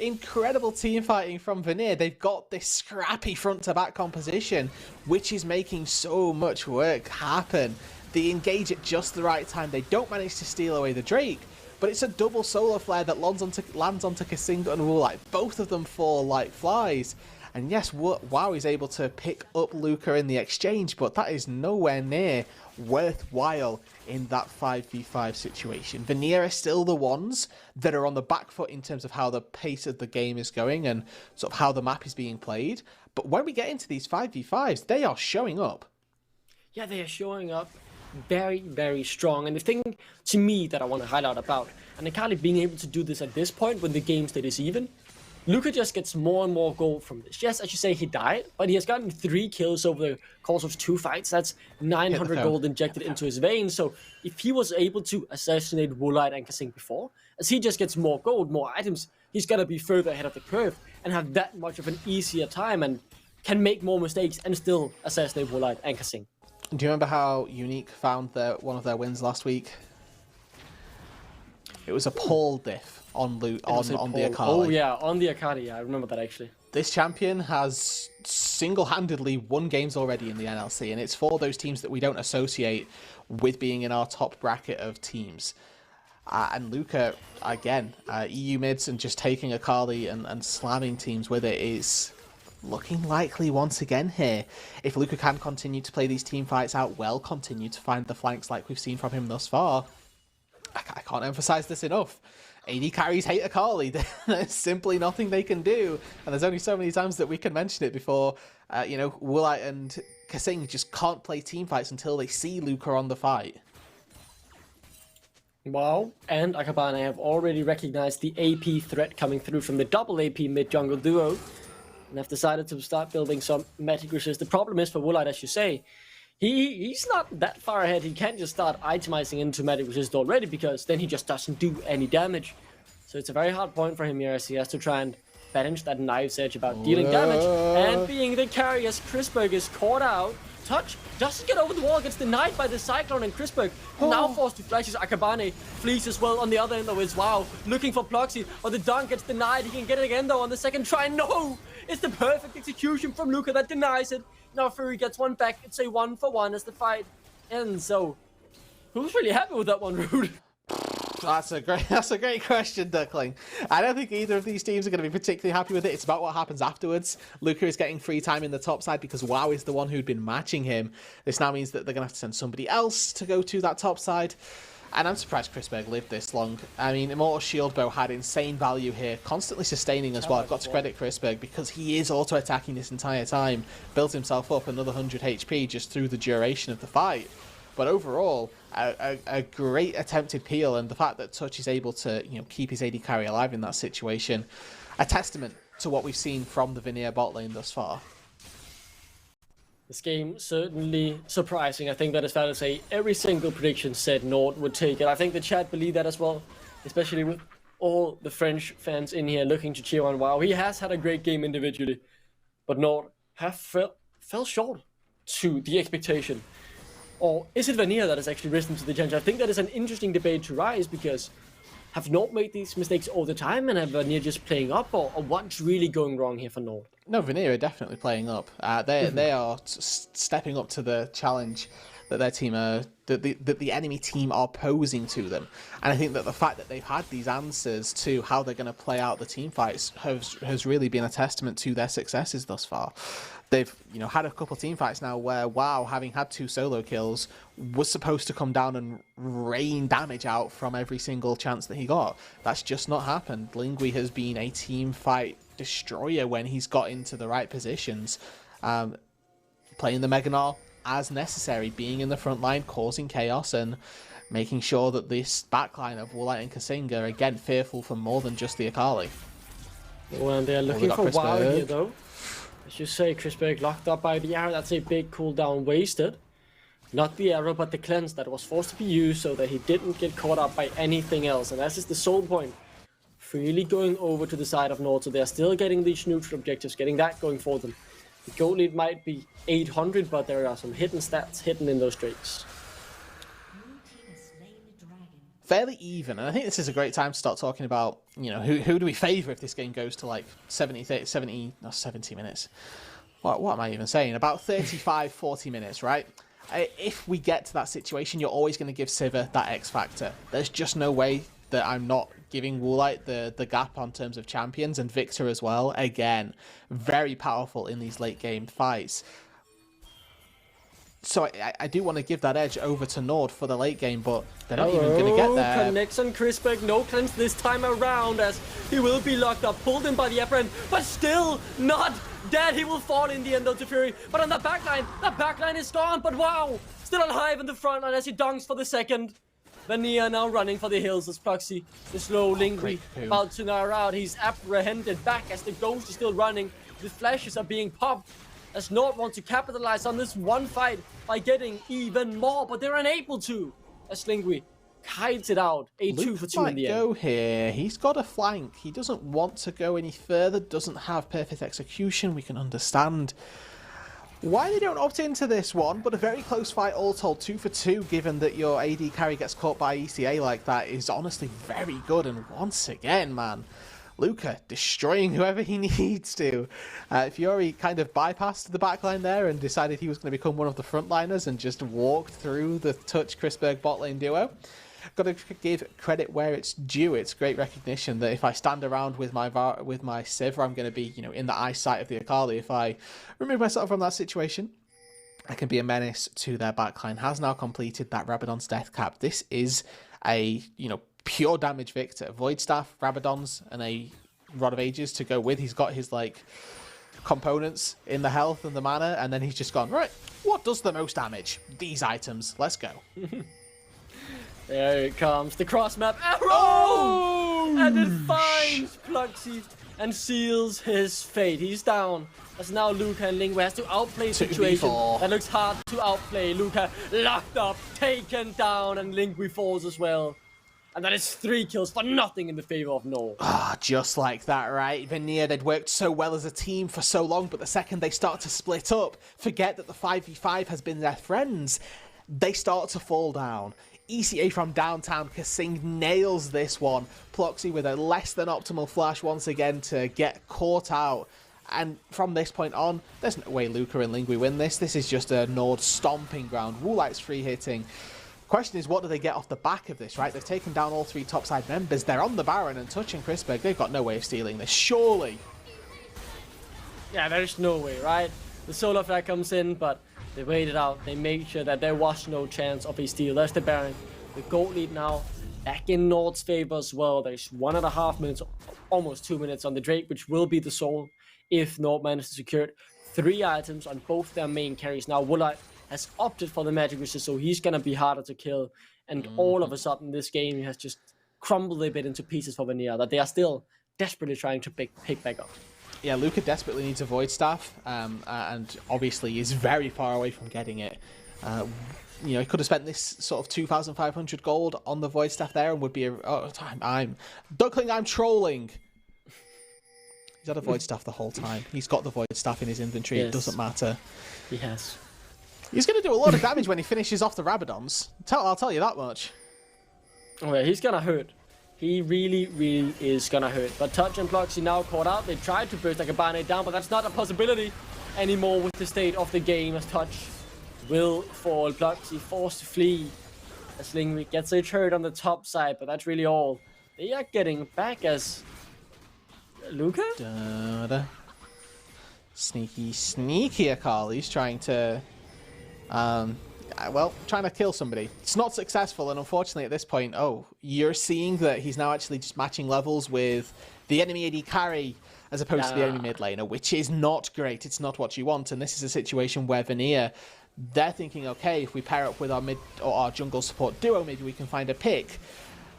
B: Incredible team fighting from Vanir. They've got this scrappy front to back composition, which is making so much work happen. They engage at just the right time. They don't manage to steal away the Drake, but it's a double solar flare that lands onto Kasing and Woolite. Both of them fall like flies. And yes, WoW is able to pick up Luca in the exchange, but that is nowhere near worthwhile in that 5v5 situation. Vanir are still the ones that are on the back foot in terms of how the pace of the game is going and sort of how the map is being played. But when we get into these 5v5s, they are showing up.
A: Yeah, they are showing up very, very strong. And the thing to me that I want to highlight about, and Akali being able to do this at this point when the game state is even, Luca just gets more and more gold from this. Yes, as you say, he died, but he has gotten 3 kills over the course of 2 fights. That's 900 gold injected into his veins. So if he was able to assassinate Woolite and Kasing before, as he just gets more gold, more items, he's going to be further ahead of the curve and have that much of an easier time and can make more mistakes and still assassinate Woolite and Kasing.
B: Do you remember how Unique found one of their wins last week? It was a Paul diff on the Akali.
A: Oh yeah, on the Akali, yeah, I remember that actually.
B: This champion has single-handedly won games already in the NLC, and it's for those teams that we don't associate with being in our top bracket of teams. And Luca, again, EU mids and just taking Akali and slamming teams with it is looking likely once again here. If Luca can continue to play these team fights out well, continue to find the flanks like we've seen from him thus far, I can't emphasize this enough. AD carries hate Akali. There's simply nothing they can do. And there's only so many times that we can mention it before, Woolite and Kasing just can't play team fights until they see Luca on the fight.
A: Wow, and Akabane have already recognized the AP threat coming through from the double AP mid-jungle duo, and have decided to start building some magic resist. The problem is for Woolite, as you say, he's not that far ahead. He can't just start itemizing into magic resist already, because then he just doesn't do any damage. So it's a very hard point for him here, as he has to try and balance that knife's edge about dealing damage and being the carry, as Chrisberg is caught out. Touch doesn't get over the wall, gets denied by the Cyclone, and Chrisberg now forced to flash his Akabane. Flees as well on the other end of his WoW, looking for Pluxy, or the dunk gets denied. He can get it again though on the second try. No! It's the perfect execution from Luca that denies it. Now Fury gets one back. It's a 1-for-1 as the fight ends. So who's really happy with that one, Rude?
B: That's a great question, Duckling. I don't think either of these teams are going to be particularly happy with it. It's about what happens afterwards. Luca is getting free time in the top side because WoW is the one who'd been matching him. This now means that they're going to have to send somebody else to go to that top side. And I'm surprised Chrisberg lived this long. I mean, Immortal Shield Bow had insane value here, constantly sustaining as well. I've got to credit Chrisberg because he is auto-attacking this entire time. Built himself up another 100 HP just through the duration of the fight. But overall, a great attempted peel, and the fact that Touch is able to keep his AD carry alive in that situation, a testament to what we've seen from the Vanir bot lane thus far.
A: This game certainly surprising. I think that is fair to say. Every single prediction said Nord would take it. I think the chat believe that as well, especially with all the French fans in here looking to cheer on WoW. He has had a great game individually, but Nord have fell short to the expectation. Or is it Vanir that has actually risen to the challenge? I think that is an interesting debate to rise, because have Nord made these mistakes all the time and have Vanir just playing up, or what's really going wrong here for Nord?
B: No, Vanir are definitely playing up. They are stepping up to the challenge that their team that the enemy team are posing to them. And I think that the fact that they've had these answers to how they're going to play out the team fights has really been a testament to their successes thus far. They've had a couple team fights now where WoW, having had 2 solo kills, was supposed to come down and rain damage out from every single chance that he got. That's just not happened. Lingui has been a team fight destroyer when he's got into the right positions. Playing the Mega Gnar as necessary, being in the front line, causing chaos, and making sure that this backline of Woolite and Kasinga are, again, fearful for more than just the Akali.
A: Well, and they're looking for a while here, though. As you say, Chrisberg locked up by the arrow. That's a big cooldown wasted. Not the arrow, but the cleanse that was forced to be used so that he didn't get caught up by anything else. And that's just the sole point. Freely going over to the side of North, so they're still getting these neutral objectives, getting that going for them. The goal lead might be 800, but there are some hidden stats hidden in those streaks.
B: Fairly even, and I think this is a great time to start talking about, you know, who do we favour if this game goes to like 70 minutes. What am I even saying? About 35, 40 minutes, right? If we get to that situation, you're always going to give Sivir that X factor. There's just no way that I'm not giving Woolite the gap on terms of champions, and Victor as well. Again, very powerful in these late game fights. So I do want to give that edge over to Nord for the late game, but they're not even going to get there.
A: Connects on Chrisberg, no cleanse this time around, as he will be locked up, pulled in by the upper end, but still not dead. He will fall in the end though to Fury, but on the backline is gone, but wow, still alive in the front line as he dunks for the second. Vanir now running for the hills as Proxy, the slow Lingui, about to narrow out. He's apprehended back as the ghost is still running. The flashes are being popped, as Nord wants to capitalize on this one fight by getting even more, but they're unable to. As Lingui kites it out, a 2 for 2 in the end.
B: Go here. He's got a flank. He doesn't want to go any further, doesn't have perfect execution. We can understand why they don't opt into this one, but a very close fight all told. 2 for 2, given that your AD carry gets caught by ECA like that, is honestly very good. And once again, man, Luca destroying whoever he needs to. Fury kind of bypassed the backline there and decided he was going to become one of the frontliners and just walked through the Touch Chrisberg bot lane duo. Got to give credit where it's due. It's great recognition that if I stand around with my Sivir, I'm going to be, you know, in the eyesight of the Akali. If I remove myself from that situation, I can be a menace to their backline. Has now completed that Rabadon's death cap. This is a, you know, pure damage Victor. Void Staff, Rabadon's, and a Rod of Ages to go with. He's got his, like, components in the health and the mana, and then he's just gone, right, what does the most damage? These items. Let's go.
A: There it comes, the cross map arrow!
B: Oh!
A: And it finds Pluxy and seals his fate. He's down. As now Luca and Lingui has to outplay the situation. That looks hard to outplay. Luca locked up, taken down, and Lingui falls as well. And that is 3 kills for nothing in the favor of Nord.
B: Ah, just like that, right? Vanir, they'd worked so well as a team for so long, but the second they start to split up, forget that the 5v5 has been their friends, they start to fall down. ECA from downtown, Kasing nails this one. Ploxy with a less than optimal flash once again to get caught out. And from this point on, there's no way Luca and Lingui win this. This is just a Nord stomping ground. Woolite's free hitting. Question is, what do they get off the back of this, right? They've taken down all 3 topside members. They're on the Baron and touching Chrisberg. They've got no way of stealing this, surely.
A: Yeah, there's no way, right? The solo flag comes in, but they wait it out. They make sure that there was no chance of a steal. There's the Baron. The gold lead now back in Nord's favor as well. There's 1.5 minutes, almost 2 minutes on the Drake, which will be the soul if Nord manages to secure it. 3 items on both their main carries. Now, Woolite has opted for the magic resist, so he's going to be harder to kill. And all of a sudden, this game has just crumbled a bit into pieces for Vanir, that they are still desperately trying to pick back up.
B: Yeah, Luca desperately needs a Void Staff, and obviously is very far away from getting it. You know, he could have spent this sort of 2,500 gold on the Void Staff there and would be I'm Duckling, I'm trolling. He's had a Void Staff the whole time. He's got the Void Staff in his inventory. Yes. It doesn't matter.
A: He has.
B: He's going to do a lot of damage when he finishes off the Rabadons. I'll tell you that much.
A: Oh yeah, he's going to hurt. He really, really is going to hurt. But Touch and Ploxy now caught out. They tried to burst like a Barnade down, but that's not a possibility anymore with the state of the game, as Touch will fall. Ploxy forced to flee as Lingui gets a turret on the top side, but that's really all. They are getting back as Luca?
B: Sneaky Akali's trying to trying to kill somebody. It's not successful, and unfortunately at this point, you're seeing that he's now actually just matching levels with the enemy AD carry as opposed to the enemy mid laner, which is not great. It's not what you want, and this is a situation where Vanir, they're thinking, okay, if we pair up with our mid or our jungle support duo, maybe we can find a pick.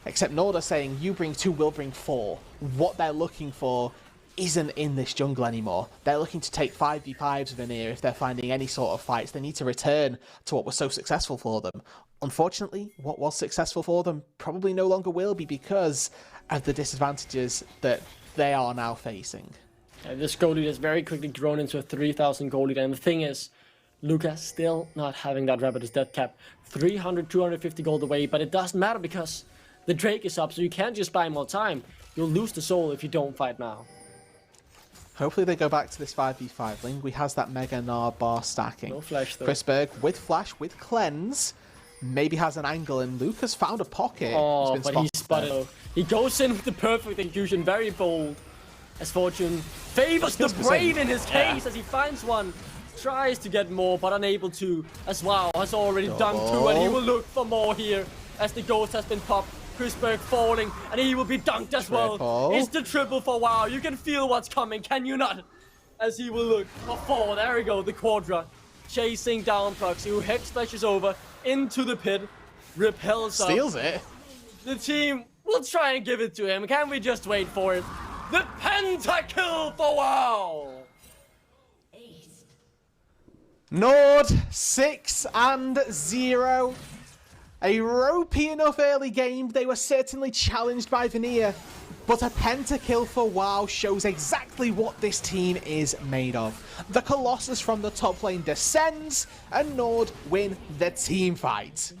B: Except Nord are saying, you bring 2, we'll bring 4. What they're looking for isn't in this jungle anymore. They're looking to take 5v5s Vanir if they're finding any sort of fights. They need to return to what was so successful for them. Unfortunately, what was successful for them probably no longer will be because of the disadvantages that they are now facing.
A: This gold lead has very quickly grown into a 3,000 gold lead, and the thing is, Luca still not having that Rapidus death cap. 300, 250 gold away, but it doesn't matter because the Drake is up, so you can't just buy more time. You'll lose the soul if you don't fight now.
B: Hopefully they go back to this 5v5. Lingui has that Mega Gnar bar stacking.
A: No flash though.
B: Chrisberg with flash, with cleanse, maybe has an angle, and Luca's found a pocket.
A: Oh, but he's spotted. He goes in with the perfect execution, very bold. As Fortune favors the brave in his case as he finds one. Tries to get more, but unable to. As WoW has already dunked 2, and he will look for more here. As the ghost has been popped. Chrisberg falling, and he will be dunked as well. It's the triple for WoW. You can feel what's coming, can you not? As he will look for 4. There we go, the Quadra. Chasing down Proxy, who hex splashes over into the pit. Repels up.
B: Steals it.
A: The team will try and give it to him. Can we just wait for it? The pentakill for WoW!
B: Nord 6-0. A ropey enough early game. They were certainly challenged by Vanir, but a pentakill for WoW shows exactly what this team is made of. The Colossus from the top lane descends, and Nord win the team fight.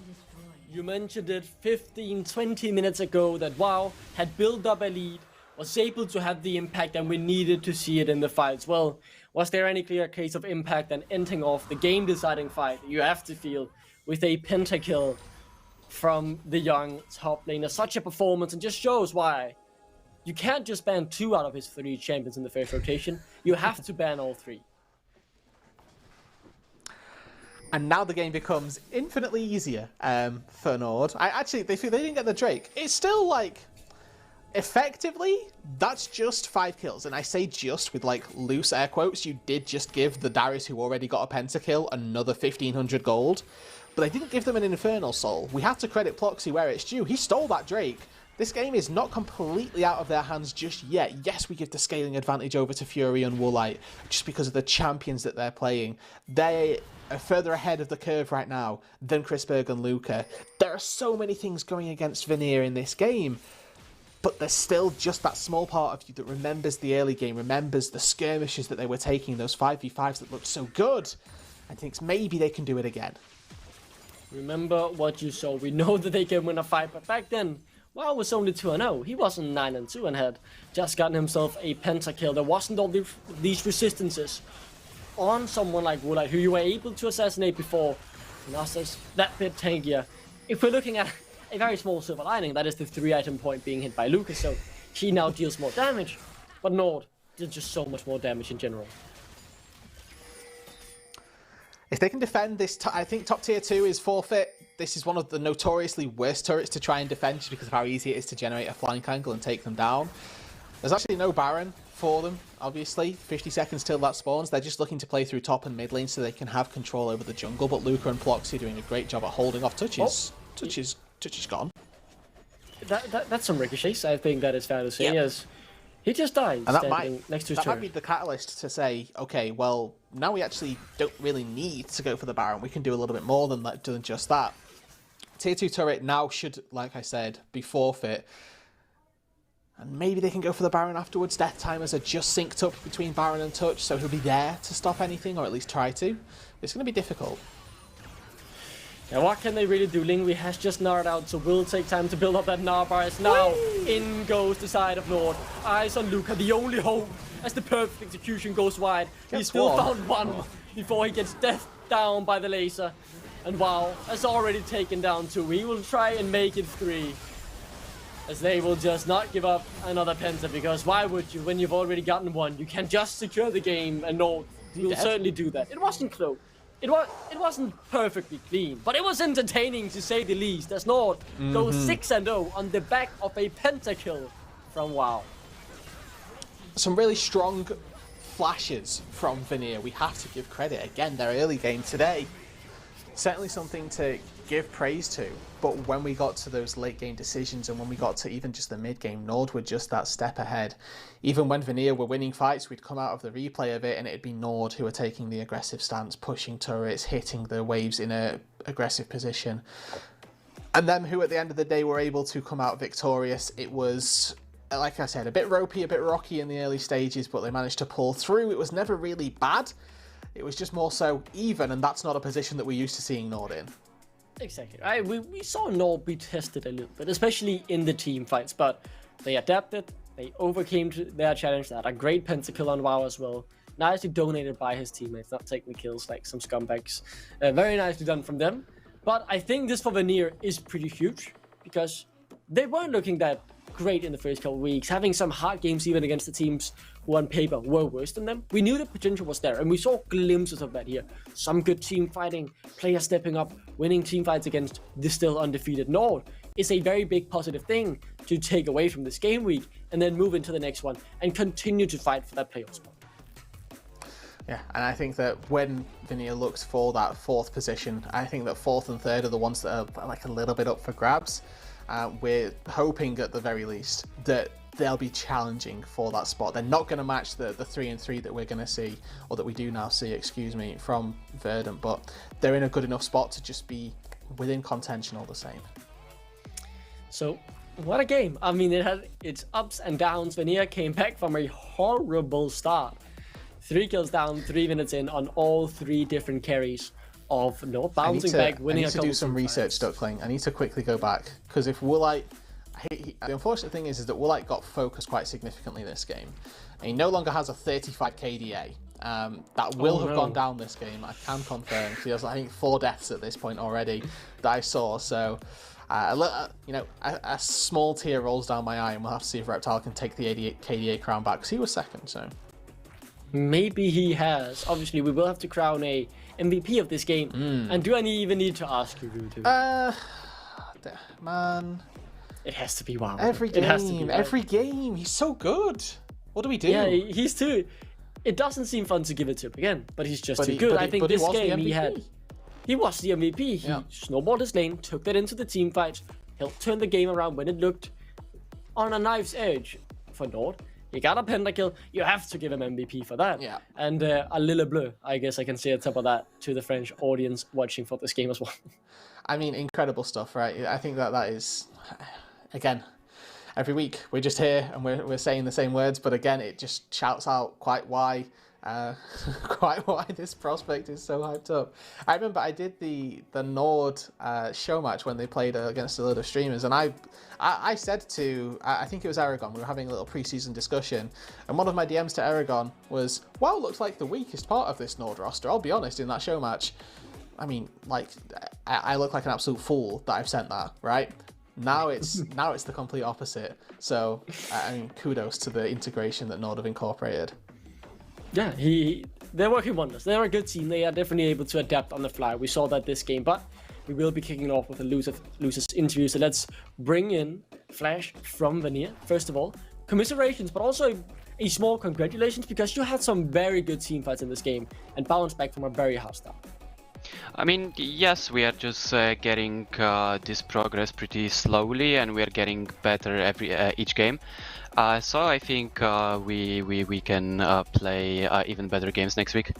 A: You mentioned it 15-20 minutes ago that WoW had built up a lead, was able to have the impact, and we needed to see it in the fights. Well, was there any clear case of impact and ending off the game-deciding fight? You have to feel with a pentakill from the young top laner. Such a performance, and just shows why you can't just ban 2 out of his 3 champions in the first rotation. You have to ban all 3.
B: And now the game becomes infinitely easier for Nord. They didn't get the Drake. It's still like, effectively, that's just 5 kills. And I say just with like loose air quotes. You did just give the Darius who already got a pentakill another 1,500 gold. But they didn't give them an Infernal Soul. We have to credit Ploxy where it's due. He stole that Drake. This game is not completely out of their hands just yet. Yes, we give the scaling advantage over to Fury and Woolite just because of the champions that they're playing. They are further ahead of the curve right now than Chrisberg and Luca. There are so many things going against Vanir in this game, but there's still just that small part of you that remembers the early game, remembers the skirmishes that they were taking, those 5v5s that looked so good, and thinks maybe they can do it again.
A: Remember what you saw. We know that they can win a fight, but back then, WoW was only 2-0. He wasn't 9-2 and had just gotten himself a pentakill. There wasn't all these resistances on someone like Woolite, who you were able to assassinate before. And us that bit tankier. If we're looking at a very small silver lining, that is the 3-item point being hit by Lucas, so he now deals more damage. But Nord did just so much more damage in general.
B: If they can defend this, I think top tier 2 is forfeit. This is one of the notoriously worst turrets to try and defend just because of how easy it is to generate a flank angle and take them down. There's actually no Baron for them, obviously. 50 seconds till that spawns. They're just looking to play through top and mid lane so they can have control over the jungle. But Luca and Ploxy are doing a great job at holding off touches. Touch is gone.
A: That's some ricochets, I think that is fair to say. Yep. Yes. He just died
B: and
A: next to his turret.
B: That might be the catalyst to say, okay, well, now we actually don't really need to go for the Baron. We can do a little bit more than just that. Tier 2 turret now should, like I said, be forfeit. And maybe they can go for the Baron afterwards. Death timers are just synced up between Baron and Touch, so he'll be there to stop anything, or at least try to. It's going to be difficult.
A: Now what can they really do? Lingui has just Gnar'd out, so will take time to build up that Gnar bar. As now in goes the side of Nord. Eyes on Luca, the only hope as the perfect execution goes wide. He still found one before he gets death down by the laser. And WoW has already taken down 2. He will try and make it 3. As they will just not give up another Penta, because why would you when you've already gotten 1? You can just secure the game, and Nord will certainly do that. It wasn't close. It wasn't perfectly clean, but it was entertaining to say the least, as Nord goes 6-0 on the back of a pentakill from WoW.
B: Some really strong flashes from Vanir. We have to give credit again, their early game today. certainly something to give praise to. But when we got to those late game decisions and when we got to even just the mid game, Nord were just that step ahead. Even when Vanir were winning fights, we'd come out of the replay of it and it'd be Nord who were taking the aggressive stance, pushing turrets, hitting the waves in a aggressive position. And them who at the end of the day were able to come out victorious. It was, like I said, a bit ropey, a bit rocky in the early stages, but they managed to pull through. It was never really bad. It was just more so even, and that's not a position that we're used to seeing Nord in.
A: Exactly. We saw Nord be tested a little bit, especially in the team fights, but they adapted, they overcame their challenge. They had a great pentakill on WoW as well. Nicely donated by his teammates, not taking the kills like some scumbags. Very nicely done from them. But I think this for Vanir is pretty huge, because they weren't looking that great in the first couple of weeks, having some hard games even against the teams who on paper were worse than them. We knew the potential was there, and we saw glimpses of that here. Some good team fighting, players stepping up, winning team fights against the still undefeated Nord is a very big positive thing to take away from this game week and then move into the next one and continue to fight for that playoff spot.
B: Yeah, and I think that when Vanir looks for that fourth position, I think that fourth and third are the ones that are like a little bit up for grabs. We're hoping at the very least that they'll be challenging for that spot. They're not going to match the 3-3 that we're going to see, or that we do now see, excuse me, from Verdant, but they're in a good enough spot to just be within contention all the same.
A: So, what a game. I mean, it had its ups and downs. Vanir came back from a horrible start. 3 kills down, 3 minutes in on all 3 different carries of Nord, bouncing back, winning a couple.
B: I need to do some research, Duckling. I need to quickly go back, because if Woolite... the unfortunate thing is that Woolite got focused quite significantly this game. And he no longer has a 35 KDA. That will have gone down this game, I can confirm. He has, I think, 4 deaths at this point already that I saw, so... a small tear rolls down my eye, and we'll have to see if Reptile can take the 88 KDA crown back, because he was second, so...
A: Maybe he has. Obviously, we will have to crown a MVP of this game. And do I even need to ask you, Voodoo?
B: Man...
A: It has to be WoW.
B: Every game, he's so good. What do we do?
A: Yeah, he's too... It doesn't seem fun to give it to him again, but he's just too good. I think this game he was the MVP. He snowballed his lane, took that into the team fight, helped turn the game around when it looked on a knife's edge for Nord. He got a pentakill. You have to give him MVP for that.
B: Yeah.
A: And a little bleu, I guess I can say on top of that to the French audience watching for this game as well.
B: I mean, incredible stuff, right? I think that is, again, every week we're just here and we're saying the same words, but again, it just shouts out quite why this prospect is so hyped up. I remember I did the Nord show match when they played against a load of streamers, and I said to, I think it was Aragon, we were having a little preseason discussion, and one of my DMs to Aragon was, WoW looks like the weakest part of this Nord roster. I'll be honest, in that show match, I mean, like, I look like an absolute fool that I've sent that, right? Now it's the complete opposite. So, I mean, kudos to the integration that Nord have incorporated.
A: Yeah, they're working wonders. They're a good team. They are definitely able to adapt on the fly. We saw that this game, but we will be kicking off with a losers interview. So let's bring in Flash from Vanir. First of all, commiserations, but also a small congratulations, because you had some very good team fights in this game and bounced back from a very hard start.
C: I mean, yes, we are just getting this progress pretty slowly, and we are getting better each game. So I think we can play even better games next week.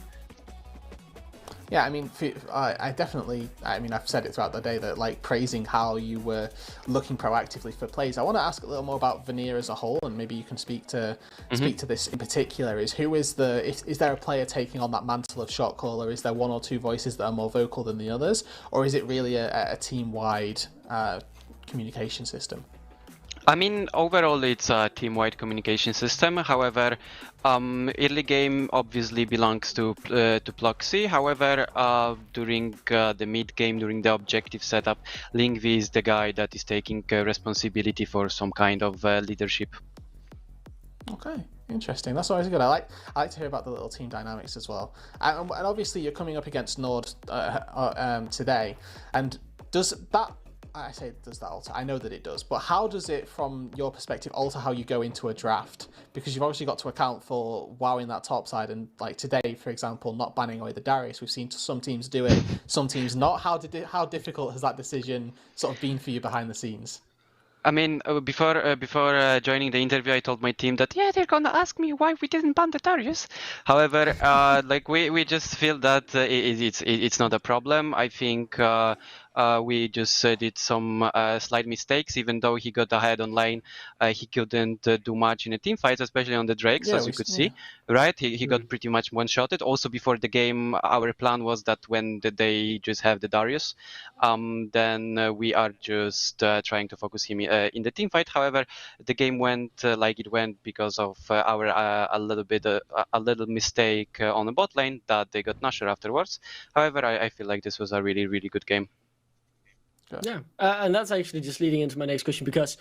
B: Yeah, I mean, I've said it throughout the day that, like, praising how you were looking proactively for plays. I want to ask a little more about Vanir as a whole, and maybe you can speak to this in particular. Is there a player taking on that mantle of shot caller? Is there one or two voices that are more vocal than the others, or is it really a team-wide communication system?
C: I mean, overall it's a team-wide communication system. However, early game obviously belongs to Ploxy. However, during the mid game, during the objective setup, Lingvi is the guy that is taking responsibility for some kind of leadership.
B: Okay, interesting. That's always good. I like to hear about the little team dynamics as well. And obviously, you're coming up against Nord today, and does that I say does that alter? I know that it does, but how does it, from your perspective, alter how you go into a draft? Because you've obviously got to account for wowing that top side, and like today, for example, not banning away the Darius. We've seen some teams do it, some teams not. How difficult has that decision sort of been for you behind the scenes?
C: I mean, before joining the interview, I told my team that they're gonna ask me why we didn't ban the Darius. However, like we just feel that it's not a problem. I think we just did some slight mistakes. Even though he got ahead on lane, he couldn't do much in the team fights, especially on the Drakes, as you could see. Right, he got pretty much one-shotted. Also, before the game, our plan was that when they just have the Darius, then we are just trying to focus him in the team fight. However, the game went like it went because of our a little mistake on the bot lane that they got Nashor afterwards. However, I feel like this was a really, really good game.
A: Yeah, and that's actually just leading into my next question, because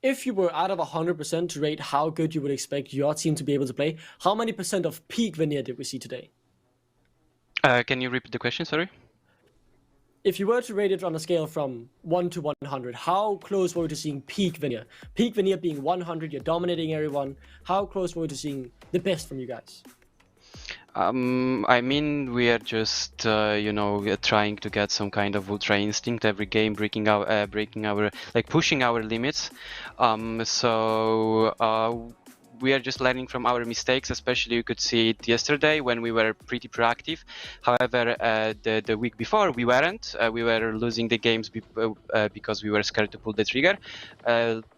A: if you were out of 100% to rate how good you would expect your team to be able to play, how many percent of peak Vanir did we see today?
C: Can you repeat the question, sorry?
A: If you were to rate it on a scale from 1 to 100, how close were we to seeing peak Vanir? Peak Vanir being 100, you're dominating everyone. How close were we to seeing the best from you guys?
C: I mean, we are just trying to get some kind of ultra instinct every game, breaking our like pushing our limits. We are just learning from our mistakes. Especially you could see it yesterday when we were pretty proactive. However, the week before we weren't. We were losing the games because we were scared to pull the trigger.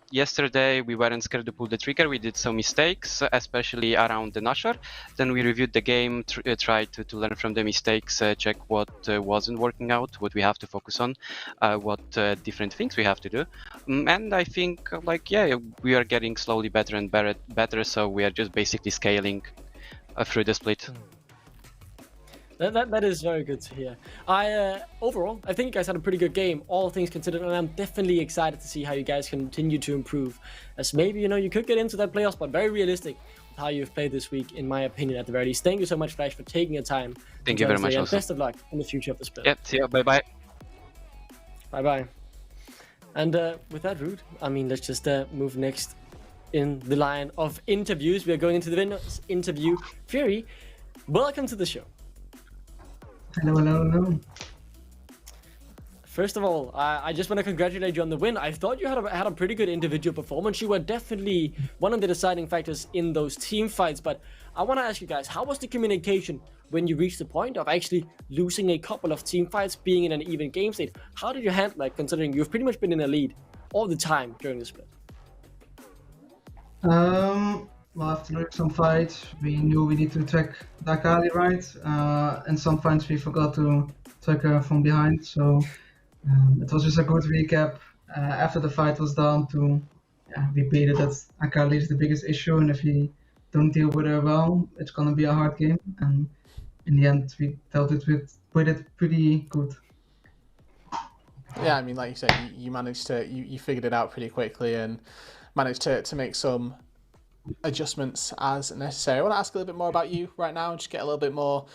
C: Yesterday we weren't scared to pull the trigger. We did some mistakes, especially around the Nashor. Then we reviewed the game, tried to learn from the mistakes, check what wasn't working out, what we have to focus on, what different things we have to do. And I think we are getting slowly better and better. So we are just basically scaling through the split.
A: That is very good to hear. Overall, I think you guys had a pretty good game, all things considered, and I'm definitely excited to see how you guys continue to improve. As maybe, you could get into that playoffs, but very realistic with how you've played this week, in my opinion, at the very least. Thank you so much, Flash, for taking your time.
C: Thank you very much.
A: And best of luck in the future of the split.
C: Yep, see you. Bye-bye.
A: Bye-bye. And with that, Rude, let's just move next in the line of interviews. We are going into the winner's interview. Fury, welcome to the show.
D: Hello.
A: First of all, I just want to congratulate you on the win. I thought you had a pretty good individual performance. You were definitely one of the deciding factors in those team fights. But I want to ask you guys, how was the communication when you reached the point of actually losing a couple of team fights, being in an even game state? How did you handle that, considering you've pretty much been in a lead all the time during the split?
D: Well, after losing some fights, we knew we need to attack the Akali, right? And some fights we forgot to attack her from behind. So it was just a good recap after the fight was done to repeat it that Akali is the biggest issue, and if we don't deal with her well, it's gonna be a hard game. And in the end, we dealt it with it pretty good.
B: Yeah, like you said, you managed to you figured it out pretty quickly and managed to make some adjustments as necessary. I want to ask a little bit more about you right now and just get a little bit more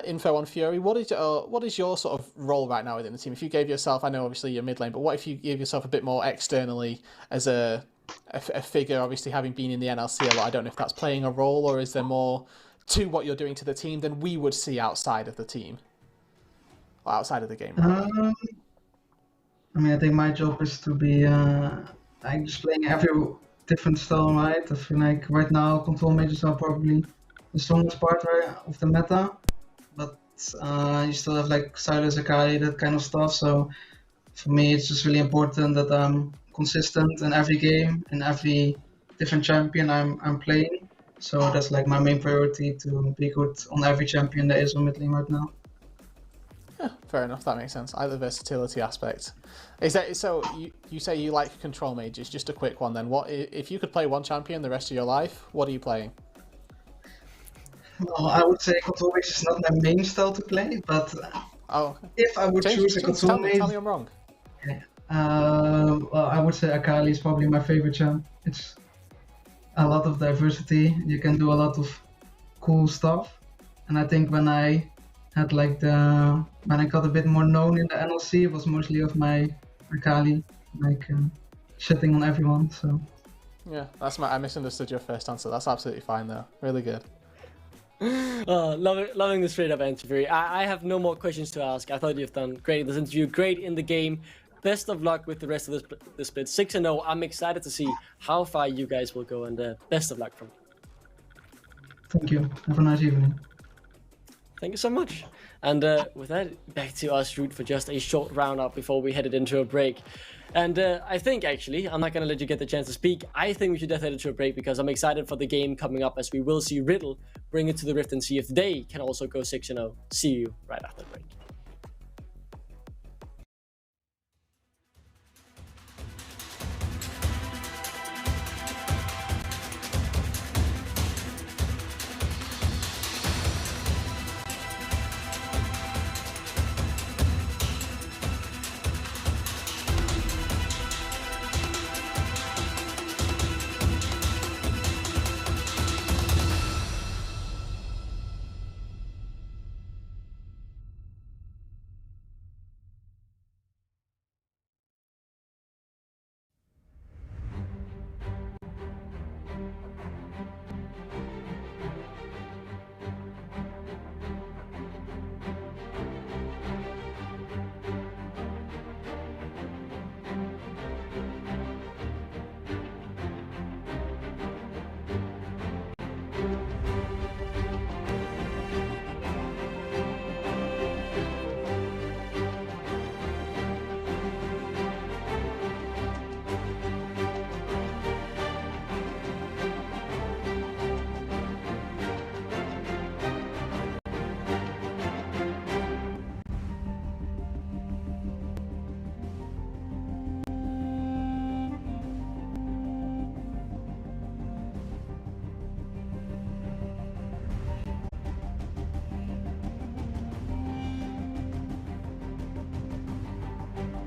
B: info on Fury. What is your sort of role right now within the team? If you gave yourself, I know obviously you're mid lane, but what if you gave yourself a bit more externally as a figure, obviously having been in the NLC a lot? I don't know if that's playing a role, or is there more to what you're doing to the team than we would see outside of the team? Or outside of the game?
D: I think my job is to be just playing every different style, right? I feel like right now control mages are probably the strongest part of the meta, but you still have like Silas, Akali, that kind of stuff. So for me, it's just really important that I'm consistent in every game, in every different champion I'm playing. So that's like my main priority, to be good on every champion that is on mid lane right now.
B: Yeah, fair enough. That makes sense. I like the versatility aspect. Is that so? You say you like control mages. Just a quick one then. What if you could play one champion the rest of your life? What are you playing?
D: Well, I would say control mage is not my main style to play, but if I would choose a control mage,
B: tell me I'm wrong.
D: Well, I would say Akali is probably my favorite champ. It's a lot of diversity. You can do a lot of cool stuff, and I think when I got a bit more known in the NLC, it was mostly of my Akali, like shitting on everyone. So
B: Yeah, I misunderstood your first answer. That's absolutely fine though. Really good.
A: Loving the straight up answer, Vanir. I have no more questions to ask. I thought you've done great in this interview, great in the game. Best of luck with the rest of the split. 6-0. I'm excited to see how far you guys will go, and best of luck from you.
D: thank you. Have a nice evening.
A: Thank you so much. And with that, back to us, Root, for just a short roundup before we headed into a break. And I think, actually, I'm not going to let you get the chance to speak. I think we should definitely head into a break because I'm excited for the game coming up, as we will see Riddle bring it to the Rift and see if they can also go 6-0. See you right after the break.